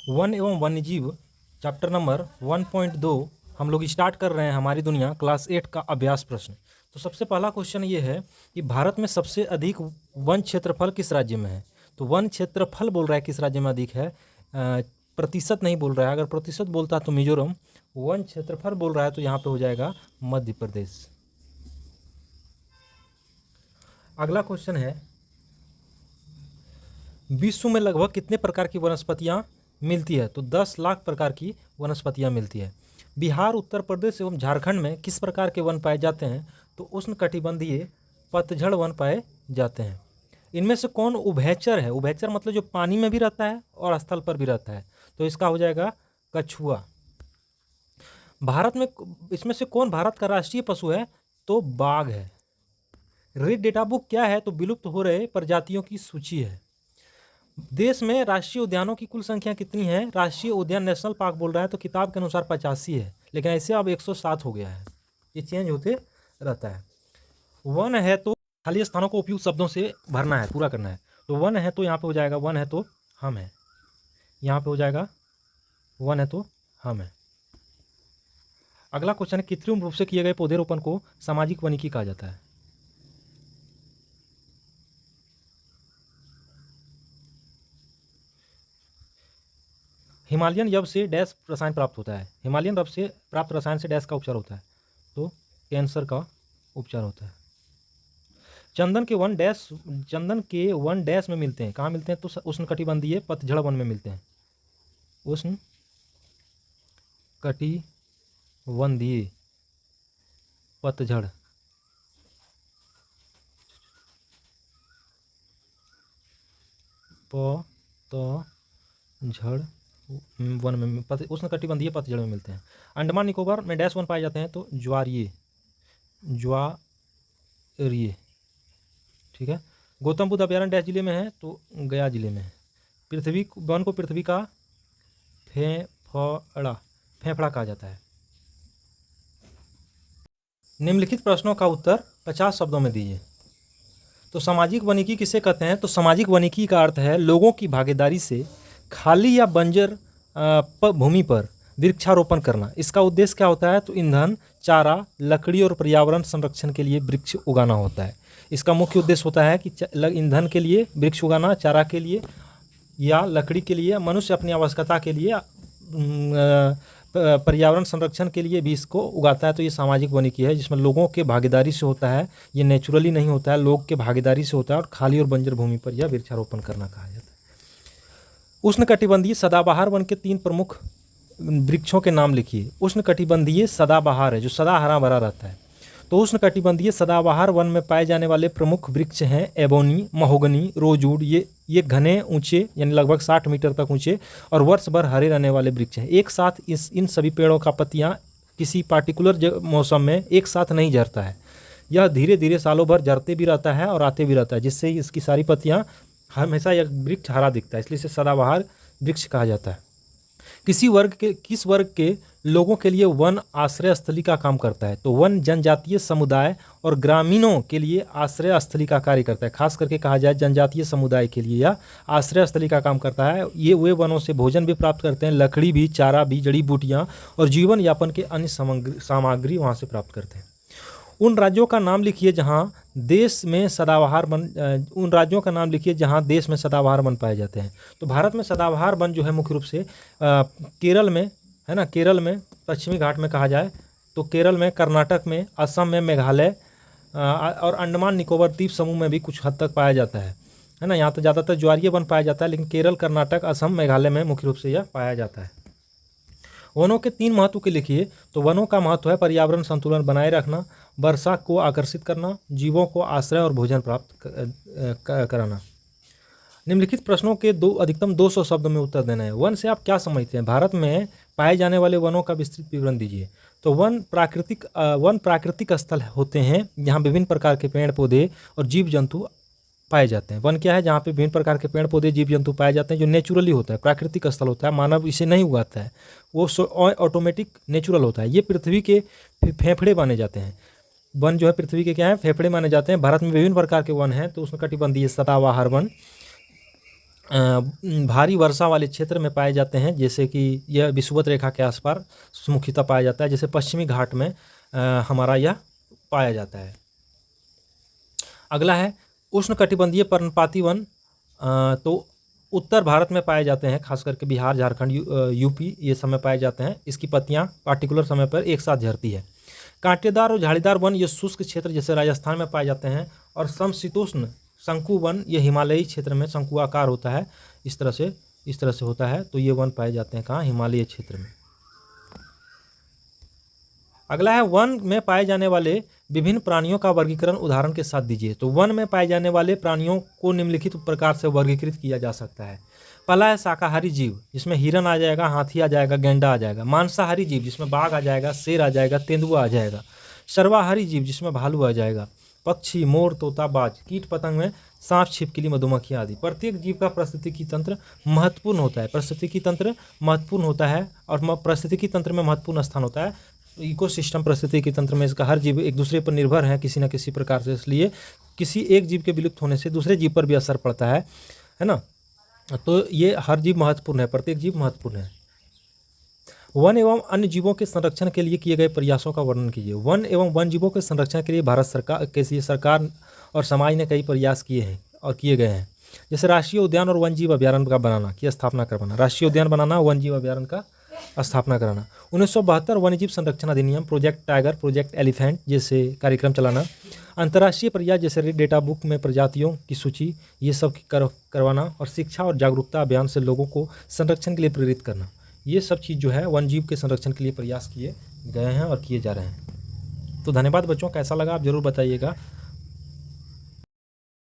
One एवं वन्यजीव chapter number 1.2 हम लोग स्टार्ट कर रहे हैं। हमारी दुनिया क्लास 8 का अभ्यास प्रश्न। तो सबसे पहला क्वेश्चन ये है कि भारत में सबसे अधिक वन क्षेत्रफल किस राज्य में है। तो वन क्षेत्रफल बोल रहा है किस राज्य में अधिक है, प्रतिशत नहीं बोल रहा है। अगर प्रतिशत बोलता है तो मिजोरम, वन क्षेत्रफल बोल रहा है तो यहाँ पे हो जाएगा मध्य प्रदेश। अगला क्वेश्चन है, विश्व में लगभग कितने प्रकार की वनस्पतियाँ मिलती है। तो 10 लाख प्रकार की वनस्पतियाँ मिलती है। बिहार, उत्तर प्रदेश एवं झारखंड में किस प्रकार के वन पाए जाते हैं। तो उष्णकटिबंधीय पतझड़ वन पाए जाते हैं। इनमें से कौन उभयचर है। उभयचर मतलब जो पानी में भी रहता है और स्थल पर भी रहता है। तो इसका हो जाएगा कछुआ। भारत में इसमें से कौन भारत का राष्ट्रीय पशु है। तो बाघ है। रेड डेटा बुक क्या है। तो विलुप्त हो रहे प्रजातियों की सूची है। देश में राष्ट्रीय उद्यानों की कुल संख्या कितनी है। राष्ट्रीय उद्यान नेशनल पार्क बोल रहा है तो किताब के अनुसार 85 है, लेकिन ऐसे अब 107 हो गया है। ये चेंज होते रहता है। वन है तो खाली स्थानों को उपयुक्त शब्दों से भरना है, पूरा करना है। तो वन है तो यहाँ पे हो जाएगा वन है तो हम है। यहाँ पे हो जाएगा वन है तो हम है। अगला क्वेश्चन है, कृत्रिम रूप से किए गए पौधरोपण को सामाजिक वानिकी कहा जाता है। हिमालयन यव से डैश रसायन प्राप्त होता है। हिमालयन रब से प्राप्त रसायन से डैश का उपचार होता है। तो कैंसर का उपचार होता है। चंदन के वन डैश में मिलते हैं। कहाँ मिलते हैं। तो उष्णकटिबंधीय पतझड़ वन में मिलते हैं। उष्णकटिबंधीय पतझड़ वन में उष्णकटिबंधीय पतझड़ में मिलते हैं। अंडमान निकोबार में डैश वन पाए जाते हैं। तो ज्वारीय, ठीक है। गौतम बुद्ध अभ्यारण्य डैश जिले में है। तो गया जिले में है। पृथ्वी वन को पृथ्वी का फेफड़ा कहा जाता है। निम्नलिखित प्रश्नों का उत्तर 50 शब्दों में दीजिए। तो सामाजिक वानिकी किसे कहते हैं। तो सामाजिक वानिकी का अर्थ है लोगों की भागीदारी से खाली या बंजर भूमि पर वृक्षारोपण करना। इसका उद्देश्य क्या होता है। तो ईंधन, चारा, लकड़ी और पर्यावरण संरक्षण के लिए वृक्ष उगाना होता है। इसका मुख्य उद्देश्य होता है कि ईंधन के लिए वृक्ष उगाना, चारा के लिए या लकड़ी के लिए, मनुष्य अपनी आवश्यकता के लिए, पर्यावरण संरक्षण के लिए भी इसको उगाता है। तो ये सामाजिक वानिकी है जिसमें लोगों के भागीदारी से होता है। ये नेचुरली नहीं होता है, लोग के भागीदारी से होता है। और खाली और बंजर भूमि पर यह वृक्षारोपण करना कहा जाता है। उष्णकटिबंधीय सदाबहार वन के 3 प्रमुख वृक्षों के नाम लिखिए। उष्णकटिबंधीय सदाबहार है जो सदा हरा भरा रहता है। तो उष्णकटिबंधीय सदाबहार वन में पाए जाने वाले प्रमुख वृक्ष हैं एबोनी, महोगनी, रोजवुड। ये घने, ऊंचे यानी लगभग 60 मीटर तक ऊंचे और वर्ष भर हरे रहने वाले वृक्ष हैं। एक साथ इन सभी पेड़ों का पत्तियां किसी पार्टिकुलर मौसम में एक साथ नहीं झड़ता है। यह धीरे धीरे सालों भर झड़ते भी रहता है और आते भी रहता है, जिससे इसकी सारी पत्तियां हमेशा यह वृक्ष हरा दिखता है, इसलिए इसे सदाबहार वृक्ष कहा जाता है। किस वर्ग के लोगों के लिए वन आश्रय स्थली का काम करता है। तो वन जनजातीय समुदाय और ग्रामीणों के लिए आश्रय स्थली का कार्य करता है। खास करके कहा जाए जनजातीय समुदाय के लिए यह आश्रय स्थली का काम करता है। ये वे वनों से भोजन भी प्राप्त करते हैं, लकड़ी भी, चारा भी, जड़ी बूटियाँ और जीवन यापन के अन्य सामग्री वहाँ से प्राप्त करते हैं। उन राज्यों का नाम लिखिए जहाँ देश में सदाबहार वन पाए जाते हैं। तो भारत में सदाबहार वन जो है मुख्य रूप से केरल में है ना, केरल में पश्चिमी घाट में कहा जाए तो केरल में, कर्नाटक में, असम में, मेघालय और अंडमान निकोबार द्वीप समूह में भी कुछ हद तक पाया जाता है ना। यहाँ तो ज़्यादातर ज्वारीय वन पाया जाता है, लेकिन केरल, कर्नाटक, असम, मेघालय में मुख्य रूप से यह पाया जाता है। वनों के 3 महत्व के लिखिए। तो वनों का महत्व है पर्यावरण संतुलन बनाए रखना, वर्षा को आकर्षित करना, जीवों को आश्रय और भोजन प्राप्त कराना। निम्नलिखित प्रश्नों के अधिकतम 200 शब्दों में उत्तर देना है। वन से आप क्या समझते हैं। भारत में पाए जाने वाले वनों का विस्तृत विवरण दीजिए। तो वन प्राकृतिक स्थल होते हैं जहाँ विभिन्न प्रकार के पेड़ पौधे और जीव जंतु पाए जाते हैं। वन क्या है। जहाँ पे विभिन्न प्रकार के पेड़ पौधे, जीव जंतु पाए जाते हैं, जो नेचुरली होता है, प्राकृतिक स्थल होता है, मानव इसे नहीं उगाता है, वो ऑटोमेटिक नेचुरल होता है। ये पृथ्वी के फेफड़े माने जाते हैं। वन जो है पृथ्वी के क्या है, फेफड़े माने जाते हैं। भारत में विभिन्न प्रकार के वन हैं। तो उष्णकटिबंधीय सदाबहार वन, भारी वर्षा वाले क्षेत्र में पाए जाते हैं, जैसे कि यह विषुवत रेखा के आसपास मुख्यतः पाया जाता है, जैसे पश्चिमी घाट में हमारा यह पाया जाता है। अगला है उष्णकटिबंधीय पर्णपाती वन। तो उत्तर भारत में पाए जाते हैं, खास करके बिहार, झारखंड, यूपी, ये सब में पाए जाते हैं। इसकी पत्तियां पार्टिकुलर समय पर एक साथ झड़ती है। कांटेदार और झाड़ीदार वन ये शुष्क क्षेत्र जैसे राजस्थान में पाए जाते हैं। और समशीतोष्ण शंकु वन ये हिमालयी क्षेत्र में शंकुआकार होता है, इस तरह से होता है। तो ये वन पाए जाते हैं कहाँ? हिमालयी क्षेत्र में। अगला है वन में पाए जाने वाले विभिन्न प्राणियों का वर्गीकरण उदाहरण के साथ दीजिए। तो वन में पाए जाने वाले प्राणियों को निम्नलिखित प्रकार से वर्गीकृत किया जा सकता है। पहला है शाकाहारी जीव, जिसमें हिरन आ जाएगा, हाथी आ जाएगा, गेंडा आ जाएगा। मांसाहारी जीव, जिसमें बाघ आ जाएगा, शेर आ जाएगा, तेंदुआ आ जाएगा। सर्वाहारी जीव, जिसमें भालू आ जाएगा। पक्षी, मोर, तोता, बाज। कीट पतंग में सांप, छिपकली, मधुमक्खियाँ आदि। प्रत्येक जीव का पारिस्थितिकी तंत्र महत्वपूर्ण होता है। पारिस्थितिकी तंत्र महत्वपूर्ण होता है और पारिस्थितिकी तंत्र में महत्वपूर्ण स्थान होता है। इकोसिस्टम पारिस्थितिकी तंत्र में इसका हर जीव एक दूसरे पर निर्भर है किसी न किसी प्रकार से, इसलिए किसी एक जीव के विलुप्त होने से दूसरे जीव पर भी असर पड़ता है ना। तो ये हर जीव महत्वपूर्ण है, प्रत्येक जीव महत्वपूर्ण है। वन एवं अन्य जीवों के संरक्षण के लिए किए गए प्रयासों का वर्णन कीजिए। वन एवं वन जीवों के संरक्षण के लिए भारत सरकार और समाज ने कई प्रयास किए हैं और किए गए हैं। जैसे राष्ट्रीय उद्यान और वन जीव अभ्यारण्य का बनाना, की स्थापना करवाना। राष्ट्रीय उद्यान बनाना, वन जीव अभ्यारण्य का स्थापना कराना। 1972 वन्यजीव संरक्षण अधिनियम, प्रोजेक्ट टाइगर, प्रोजेक्ट एलिफेंट जैसे कार्यक्रम चलाना। अंतर्राष्ट्रीय प्रयास जैसे रेड डेटा बुक में प्रजातियों की सूची, ये सब करवाना। और शिक्षा और जागरूकता अभियान से लोगों को संरक्षण के लिए प्रेरित करना। ये सब चीज़ जो है वन जीव के संरक्षण के लिए प्रयास किए गए हैं और किए जा रहे हैं। तो धन्यवाद बच्चों, कैसा लगा आप ज़रूर बताइएगा।